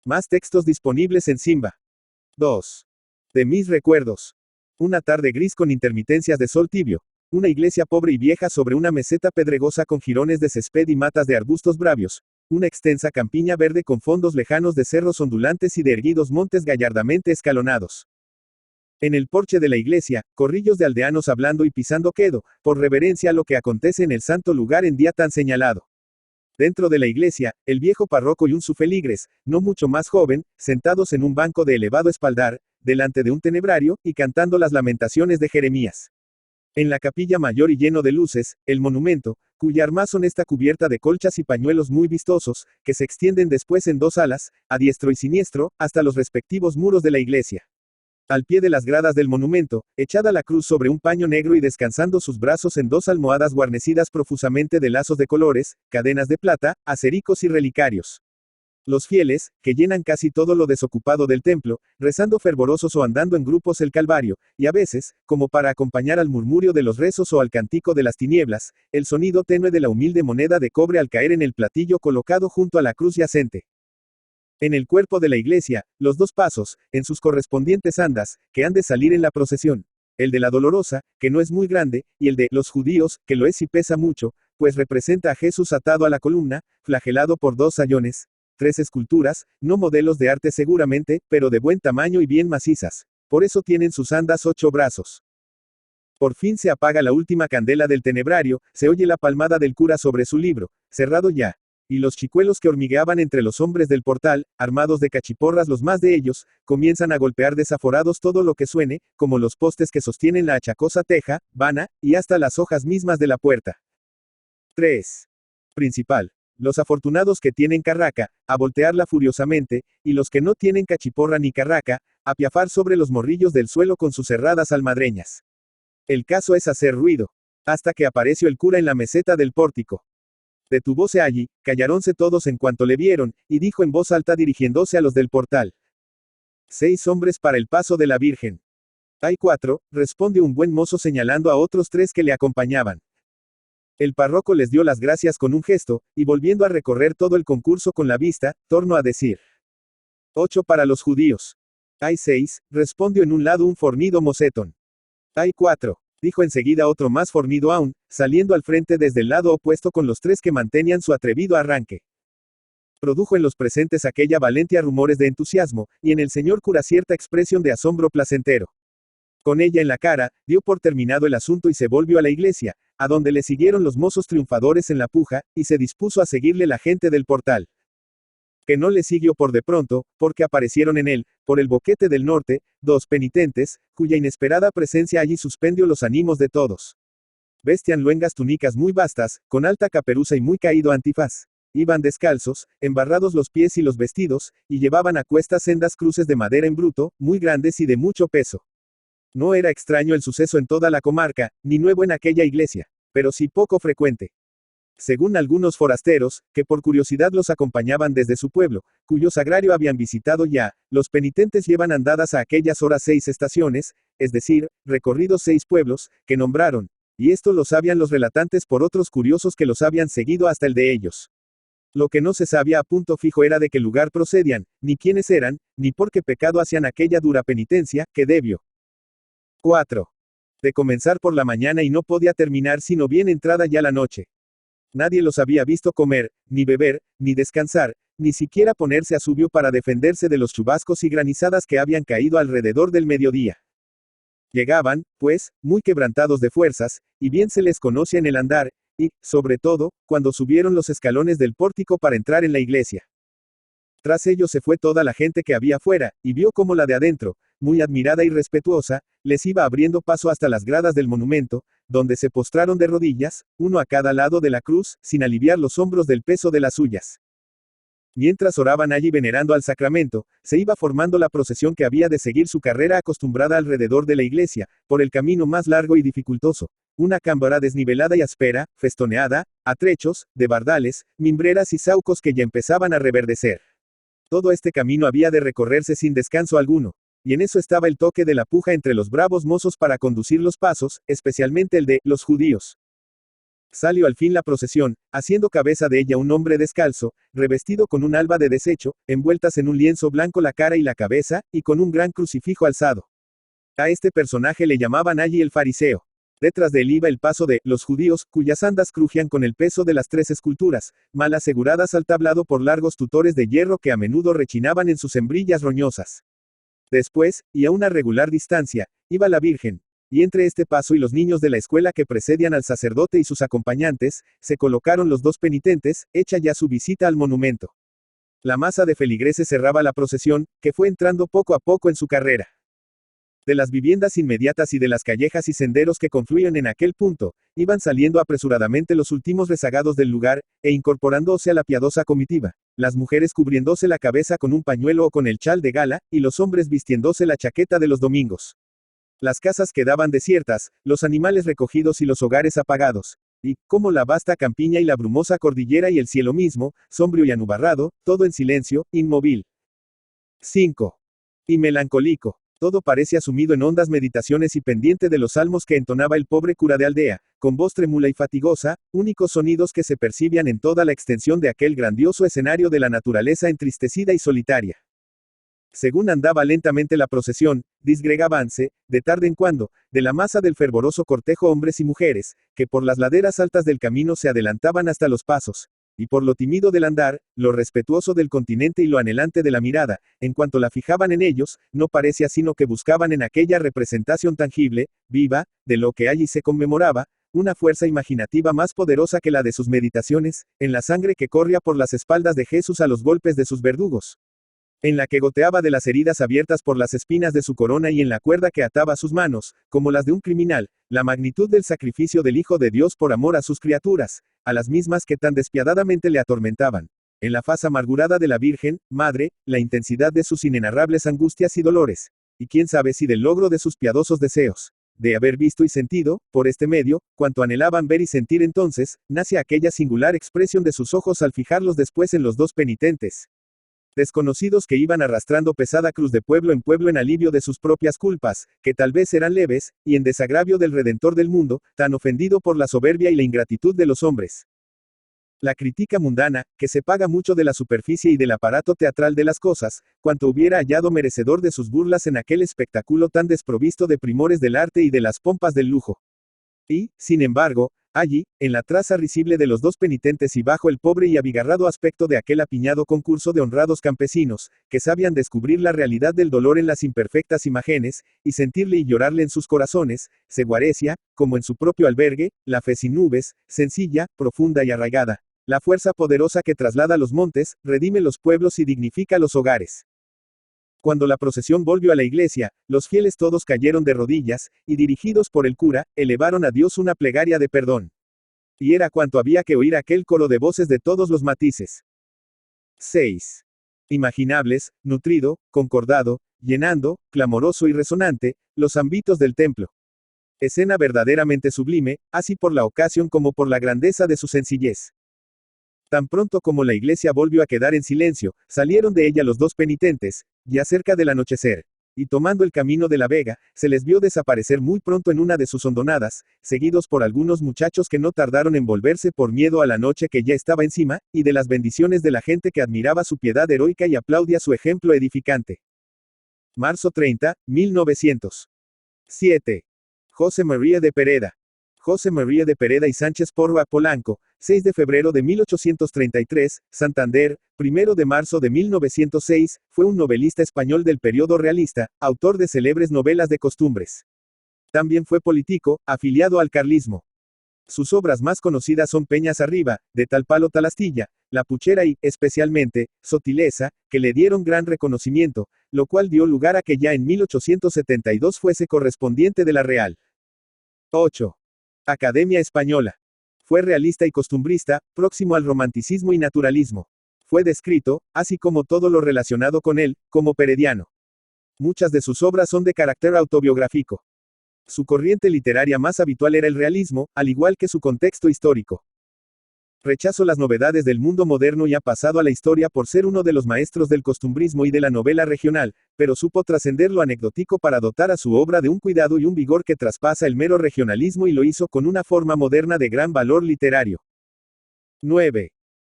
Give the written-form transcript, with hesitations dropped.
Más textos disponibles en Simba. 2. De mis recuerdos. Una tarde gris con intermitencias de sol tibio. Una iglesia pobre y vieja sobre una meseta pedregosa con jirones de césped y matas de arbustos bravios. Una extensa campiña verde con fondos lejanos de cerros ondulantes y de erguidos montes gallardamente escalonados. En el porche de la iglesia, corrillos de aldeanos hablando y pisando quedo, por reverencia a lo que acontece en el santo lugar en día tan señalado. Dentro de la iglesia, el viejo párroco y un su feligres, no mucho más joven, sentados en un banco de elevado espaldar, delante de un tenebrario, y cantando las lamentaciones de Jeremías. En la capilla mayor y lleno de luces, el monumento, cuya armazón está cubierta de colchas y pañuelos muy vistosos, que se extienden después en dos alas, a diestro y siniestro, hasta los respectivos muros de la iglesia. Al pie de las gradas del monumento, echada la cruz sobre un paño negro y descansando sus brazos en dos almohadas guarnecidas profusamente de lazos de colores, cadenas de plata, acericos y relicarios. Los fieles, que llenan casi todo lo desocupado del templo, rezando fervorosos o andando en grupos el Calvario, y a veces, como para acompañar al murmurio de los rezos o al cántico de las tinieblas, el sonido tenue de la humilde moneda de cobre al caer en el platillo colocado junto a la cruz yacente. En el cuerpo de la iglesia, los dos pasos, en sus correspondientes andas, que han de salir en la procesión. El de la Dolorosa, que no es muy grande, y el de los judíos, que lo es y pesa mucho, pues representa a Jesús atado a la columna, flagelado por dos sayones. 3 esculturas, no modelos de arte seguramente, pero de buen tamaño y bien macizas. Por eso tienen sus andas 8 brazos. Por fin se apaga la última candela del tenebrario, se oye la palmada del cura sobre su libro, cerrado ya. Y los chicuelos que hormigueaban entre los hombres del portal, armados de cachiporras los más de ellos, comienzan a golpear desaforados todo lo que suene, como los postes que sostienen la achacosa teja, vana, y hasta las hojas mismas de la puerta. 3. Principal. Los afortunados que tienen carraca, a voltearla furiosamente, y los que no tienen cachiporra ni carraca, a piafar sobre los morrillos del suelo con sus cerradas almadreñas. El caso es hacer ruido. Hasta que apareció el cura en la meseta del pórtico. Detúvose allí, callaronse todos en cuanto le vieron, y dijo en voz alta dirigiéndose a los del portal. 6 hombres para el paso de la Virgen. Hay 4, responde un buen mozo señalando a otros 3 que le acompañaban. El párroco les dio las gracias con un gesto, y volviendo a recorrer todo el concurso con la vista, tornó a decir. 8 para los judíos. Hay 6, respondió en un lado un fornido mocetón. Hay 4, dijo enseguida otro más fornido aún, saliendo al frente desde el lado opuesto con los 3 que mantenían su atrevido arranque. Produjo en los presentes aquella valentia rumores de entusiasmo, y en el señor cura cierta expresión de asombro placentero. Con ella en la cara, dio por terminado el asunto y se volvió a la iglesia, a donde le siguieron los mozos triunfadores en la puja, y se dispuso a seguirle la gente del portal. Que no le siguió por de pronto, porque aparecieron en él, por el boquete del norte, 2 penitentes, cuya inesperada presencia allí suspendió los ánimos de todos. Vestían luengas túnicas muy vastas, con alta caperuza y muy caído antifaz. Iban descalzos, embarrados los pies y los vestidos, y llevaban a cuestas sendas cruces de madera en bruto, muy grandes y de mucho peso. No era extraño el suceso en toda la comarca, ni nuevo en aquella iglesia, pero sí poco frecuente. Según algunos forasteros, que por curiosidad los acompañaban desde su pueblo, cuyo sagrario habían visitado ya, los penitentes llevan andadas a aquellas horas 6 estaciones, es decir, recorridos 6 pueblos, que nombraron, y esto lo sabían los relatantes por otros curiosos que los habían seguido hasta el de ellos. Lo que no se sabía a punto fijo era de qué lugar procedían, ni quiénes eran, ni por qué pecado hacían aquella dura penitencia, que debió. 4. De comenzar por la mañana y no podía terminar sino bien entrada ya la noche. Nadie los había visto comer, ni beber, ni descansar, ni siquiera ponerse a subio para defenderse de los chubascos y granizadas que habían caído alrededor del mediodía. Llegaban, pues, muy quebrantados de fuerzas, y bien se les conocía en el andar, y, sobre todo, cuando subieron los escalones del pórtico para entrar en la iglesia. Tras ellos se fue toda la gente que había fuera, y vio cómo la de adentro, muy admirada y respetuosa, les iba abriendo paso hasta las gradas del monumento, donde se postraron de rodillas, uno a cada lado de la cruz, sin aliviar los hombros del peso de las suyas. Mientras oraban allí venerando al sacramento, se iba formando la procesión que había de seguir su carrera acostumbrada alrededor de la iglesia, por el camino más largo y dificultoso, una cámara desnivelada y áspera, festoneada, a trechos, de bardales, mimbreras y saucos que ya empezaban a reverdecer. Todo este camino había de recorrerse sin descanso alguno, y en eso estaba el toque de la puja entre los bravos mozos para conducir los pasos, especialmente el de los judíos. Salió al fin la procesión, haciendo cabeza de ella un hombre descalzo, revestido con un alba de desecho, envueltas en un lienzo blanco la cara y la cabeza, y con un gran crucifijo alzado. A este personaje le llamaban allí el fariseo. Detrás de él iba el paso de los judíos, cuyas andas crujían con el peso de las 3 esculturas, mal aseguradas al tablado por largos tutores de hierro que a menudo rechinaban en sus hembrillas roñosas. Después, y a una regular distancia, iba la Virgen, y entre este paso y los niños de la escuela que precedían al sacerdote y sus acompañantes, se colocaron los dos penitentes, hecha ya su visita al monumento. La masa de feligreses cerraba la procesión, que fue entrando poco a poco en su carrera. De las viviendas inmediatas y de las callejas y senderos que confluían en aquel punto, iban saliendo apresuradamente los últimos rezagados del lugar, e incorporándose a la piadosa comitiva, las mujeres cubriéndose la cabeza con un pañuelo o con el chal de gala, y los hombres vistiéndose la chaqueta de los domingos. Las casas quedaban desiertas, los animales recogidos y los hogares apagados, y, como la vasta campiña y la brumosa cordillera y el cielo mismo, sombrío y anubarrado, todo en silencio, inmóvil. 5. Y melancólico. Todo parecía sumido en hondas meditaciones y pendiente de los salmos que entonaba el pobre cura de aldea, con voz trémula y fatigosa, únicos sonidos que se percibían en toda la extensión de aquel grandioso escenario de la naturaleza entristecida y solitaria. Según andaba lentamente la procesión, disgregábanse, de tarde en cuando, de la masa del fervoroso cortejo hombres y mujeres, que por las laderas altas del camino se adelantaban hasta los pasos, y por lo tímido del andar, lo respetuoso del continente y lo anhelante de la mirada, en cuanto la fijaban en ellos, no parecía sino que buscaban en aquella representación tangible, viva, de lo que allí se conmemoraba, una fuerza imaginativa más poderosa que la de sus meditaciones, en la sangre que corría por las espaldas de Jesús a los golpes de sus verdugos, en la que goteaba de las heridas abiertas por las espinas de su corona y en la cuerda que ataba sus manos, como las de un criminal, la magnitud del sacrificio del Hijo de Dios por amor a sus criaturas, a las mismas que tan despiadadamente le atormentaban. En la faz amargurada de la Virgen, Madre, la intensidad de sus inenarrables angustias y dolores, y quién sabe si del logro de sus piadosos deseos, de haber visto y sentido, por este medio, cuanto anhelaban ver y sentir entonces, nace aquella singular expresión de sus ojos al fijarlos después en los dos penitentes. Desconocidos que iban arrastrando pesada cruz de pueblo en alivio de sus propias culpas, que tal vez eran leves, y en desagravio del Redentor del mundo, tan ofendido por la soberbia y la ingratitud de los hombres. La crítica mundana, que se paga mucho de la superficie y del aparato teatral de las cosas, cuanto hubiera hallado merecedor de sus burlas en aquel espectáculo tan desprovisto de primores del arte y de las pompas del lujo. Y, sin embargo, allí, en la traza risible de los dos penitentes y bajo el pobre y abigarrado aspecto de aquel apiñado concurso de honrados campesinos, que sabían descubrir la realidad del dolor en las imperfectas imágenes, y sentirle y llorarle en sus corazones, se guarecia, como en su propio albergue, la fe sin nubes, sencilla, profunda y arraigada, la fuerza poderosa que traslada los montes, redime los pueblos y dignifica los hogares. Cuando la procesión volvió a la iglesia, los fieles todos cayeron de rodillas, y dirigidos por el cura, elevaron a Dios una plegaria de perdón. Y era cuanto había que oír aquel coro de voces de todos los matices. 6. Imaginables, nutrido, concordado, llenando, clamoroso y resonante, los ámbitos del templo. Escena verdaderamente sublime, así por la ocasión como por la grandeza de su sencillez. Tan pronto como la iglesia volvió a quedar en silencio, salieron de ella los dos penitentes, ya cerca del anochecer, y tomando el camino de la vega, se les vio desaparecer muy pronto en una de sus hondonadas, seguidos por algunos muchachos que no tardaron en volverse por miedo a la noche que ya estaba encima, y de las bendiciones de la gente que admiraba su piedad heroica y aplaudía su ejemplo edificante. Marzo 30, 1900. 7. José María de Pereda. José María de Pereda y Sánchez Porra Polanco, 6 de febrero de 1833, Santander, 1 de marzo de 1906, fue un novelista español del periodo realista, autor de célebres novelas de costumbres. También fue político, afiliado al carlismo. Sus obras más conocidas son Peñas arriba, de tal palo tal astilla, La puchera y, especialmente, Sotileza, que le dieron gran reconocimiento, lo cual dio lugar a que ya en 1872 fuese correspondiente de la Real. 8. Academia Española. Fue realista y costumbrista, próximo al romanticismo y naturalismo. Fue descrito, así como todo lo relacionado con él, como perediano. Muchas de sus obras son de carácter autobiográfico. Su corriente literaria más habitual era el realismo, al igual que su contexto histórico. Rechazó las novedades del mundo moderno y ha pasado a la historia por ser uno de los maestros del costumbrismo y de la novela regional, pero supo trascender lo anecdótico para dotar a su obra de un cuidado y un vigor que traspasa el mero regionalismo y lo hizo con una forma moderna de gran valor literario. 9.